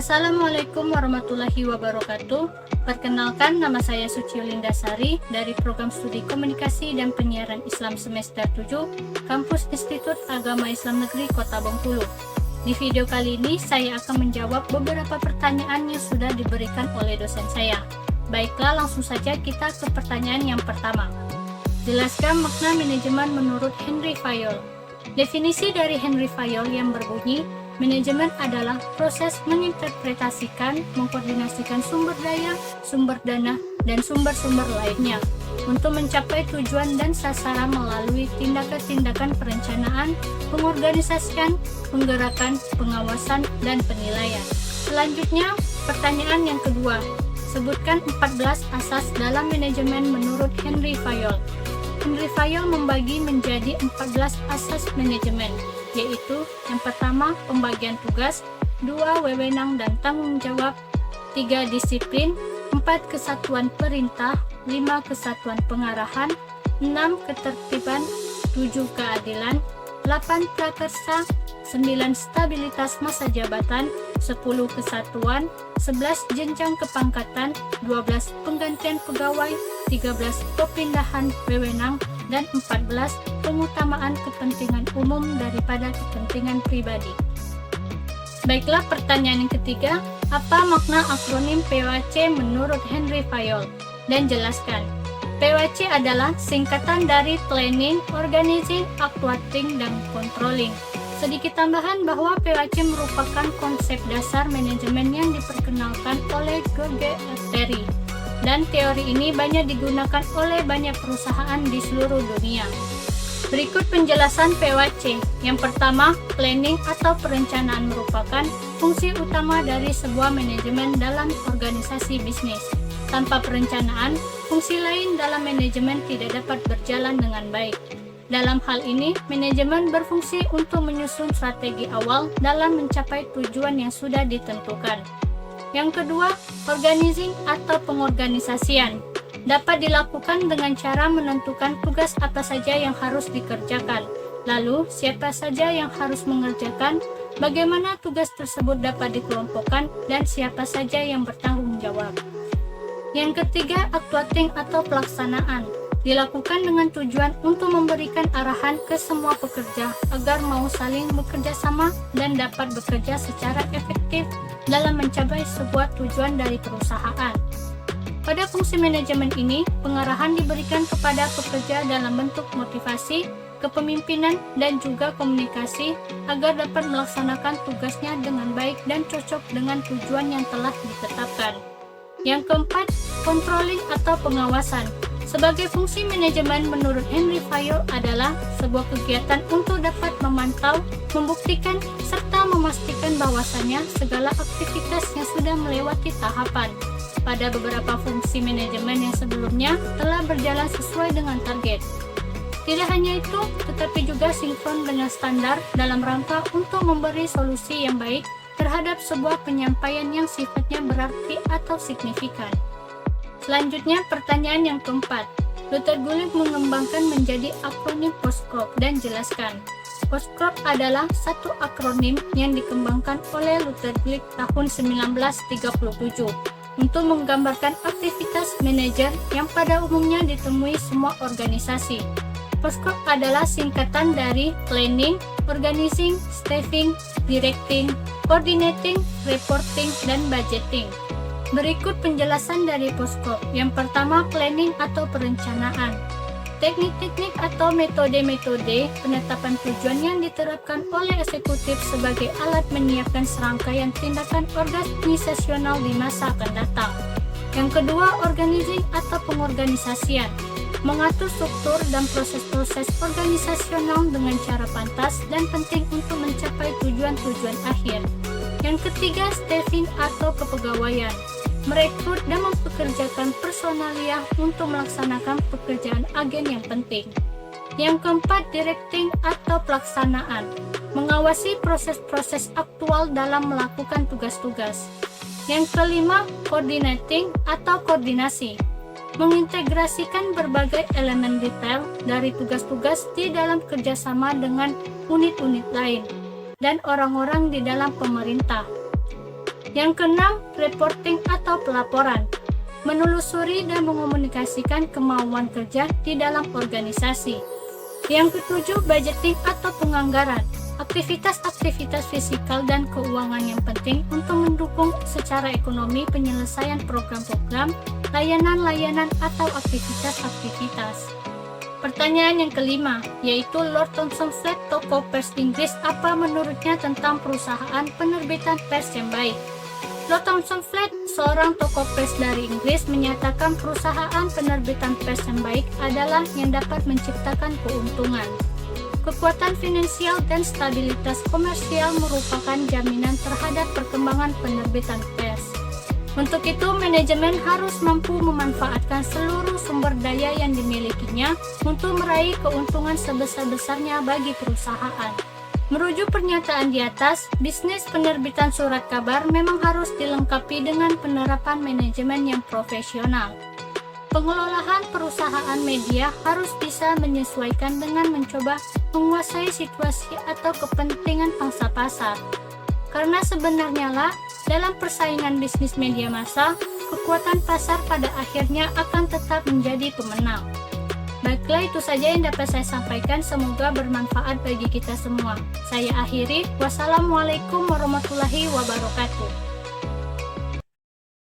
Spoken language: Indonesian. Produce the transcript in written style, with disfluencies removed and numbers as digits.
Assalamualaikum warahmatullahi wabarakatuh. Perkenalkan, nama saya Suci Lindasari dari Program Studi Komunikasi dan Penyiaran Islam Semester 7, Kampus Institut Agama Islam Negeri Kota Bengkulu. Di video kali ini, saya akan menjawab beberapa pertanyaan yang sudah diberikan oleh dosen saya. Baiklah, langsung saja kita ke pertanyaan yang pertama. Jelaskan makna manajemen menurut Henry Fayol. Definisi dari Henry Fayol yang berbunyi, manajemen adalah proses menginterpretasikan, mengkoordinasikan sumber daya, sumber dana, dan sumber-sumber lainnya untuk mencapai tujuan dan sasaran melalui tindakan-tindakan perencanaan, pengorganisasian, penggerakan, pengawasan, dan penilaian. Selanjutnya, pertanyaan yang kedua. Sebutkan 14 asas dalam manajemen menurut Henry Fayol. Henry Fayol membagi menjadi 14 asas manajemen, yaitu yang pertama pembagian tugas, 2 wewenang dan tanggung jawab, 3 disiplin, 4 kesatuan perintah, 5 kesatuan pengarahan, 6 ketertiban, 7 keadilan, 8 prakarsa, 9 stabilitas masa jabatan, 10 kesatuan, 11 jenjang kepangkatan, 12 penggantian pegawai, 13 perpindahan wewenang, dan 14 pengutamaan kepentingan umum daripada kepentingan pribadi. Baiklah, pertanyaan yang ketiga, apa makna akronim POAC menurut Henry Fayol? Dan jelaskan. POAC adalah singkatan dari Planning, Organizing, Actuating, dan Controlling. Sedikit tambahan bahwa POAC merupakan konsep dasar manajemen yang diperkenalkan oleh G.F. Perry. Dan teori ini banyak digunakan oleh banyak perusahaan di seluruh dunia. Berikut penjelasan POAC. Yang pertama, planning atau perencanaan merupakan fungsi utama dari sebuah manajemen dalam organisasi bisnis. Tanpa perencanaan, fungsi lain dalam manajemen tidak dapat berjalan dengan baik. Dalam hal ini, manajemen berfungsi untuk menyusun strategi awal dalam mencapai tujuan yang sudah ditentukan. Yang kedua, organizing atau pengorganisasian dapat dilakukan dengan cara menentukan tugas apa saja yang harus dikerjakan, lalu siapa saja yang harus mengerjakan, bagaimana tugas tersebut dapat dikelompokkan, dan siapa saja yang bertanggung jawab. Yang ketiga, actuating atau pelaksanaan dilakukan dengan tujuan untuk memberikan arahan ke semua pekerja agar mau saling bekerja sama dan dapat bekerja secara efektif dalam mencapai sebuah tujuan dari perusahaan. Pada fungsi manajemen ini, pengarahan diberikan kepada pekerja dalam bentuk motivasi, kepemimpinan, dan juga komunikasi agar dapat melaksanakan tugasnya dengan baik dan cocok dengan tujuan yang telah ditetapkan. Yang keempat, controlling atau pengawasan. Sebagai fungsi manajemen menurut Henry Fayol adalah sebuah kegiatan untuk dapat memantau, membuktikan, serta memastikan bahwasannya segala aktivitas yang sudah melewati tahapan pada beberapa fungsi manajemen yang sebelumnya telah berjalan sesuai dengan target. Tidak hanya itu, tetapi juga sinkron dengan standar dalam rangka untuk memberi solusi yang baik terhadap sebuah penyampaian yang sifatnya berarti atau signifikan. Selanjutnya, pertanyaan yang keempat. Luther Gulick mengembangkan menjadi akronim POSCOP dan jelaskan. POSCOP adalah satu akronim yang dikembangkan oleh Luther Gulick tahun 1937 untuk menggambarkan aktivitas manajer yang pada umumnya ditemui semua organisasi. POSCOP adalah singkatan dari Planning, Organizing, Staffing, Directing, Coordinating, Reporting, dan Budgeting. Berikut penjelasan dari POSCOP. Yang pertama, planning atau perencanaan. Teknik-teknik atau metode-metode penetapan tujuan yang diterapkan oleh eksekutif sebagai alat menyiapkan serangkaian tindakan organisasional di masa akan datang. Yang kedua, organizing atau pengorganisasian. Mengatur struktur dan proses-proses organisasional dengan cara pantas dan penting untuk mencapai tujuan-tujuan akhir. Yang ketiga, staffing atau kepegawaian. Merekrut dan mempekerjakan personalia untuk melaksanakan pekerjaan agen yang penting. Yang keempat, directing atau pelaksanaan. Mengawasi proses-proses aktual dalam melakukan tugas-tugas. Yang kelima, coordinating atau koordinasi. Mengintegrasikan berbagai elemen detail dari tugas-tugas di dalam kerjasama dengan unit-unit lain dan orang-orang di dalam pemerintah. Yang keenam, reporting atau pelaporan. Menelusuri dan mengomunikasikan kemauan kerja di dalam organisasi. Yang ketujuh, budgeting atau penganggaran. Aktivitas-aktivitas fisikal dan keuangan yang penting untuk mendukung secara ekonomi penyelesaian program-program, layanan-layanan atau aktivitas-aktivitas. Pertanyaan yang kelima, yaitu Lord Thomson Flatt, tokoh pers Inggris, apa menurutnya tentang perusahaan penerbitan pers yang baik? Lord Thomson Flatt, seorang tokoh pers dari Inggris, menyatakan perusahaan penerbitan pers yang baik adalah yang dapat menciptakan keuntungan. Kekuatan finansial dan stabilitas komersial merupakan jaminan terhadap perkembangan penerbitan pers. Untuk itu, manajemen harus mampu memanfaatkan seluruh sumber daya yang dimilikinya untuk meraih keuntungan sebesar-besarnya bagi perusahaan. Merujuk pernyataan di atas, bisnis penerbitan surat kabar memang harus dilengkapi dengan penerapan manajemen yang profesional. Pengelolaan perusahaan media harus bisa menyesuaikan dengan mencoba menguasai situasi atau kepentingan pangsa pasar. Karena sebenarnya lah, dalam persaingan bisnis media massa, kekuatan pasar pada akhirnya akan tetap menjadi pemenang. Baiklah, itu saja yang dapat saya sampaikan. Semoga bermanfaat bagi kita semua. Saya akhiri. Wassalamualaikum warahmatullahi wabarakatuh.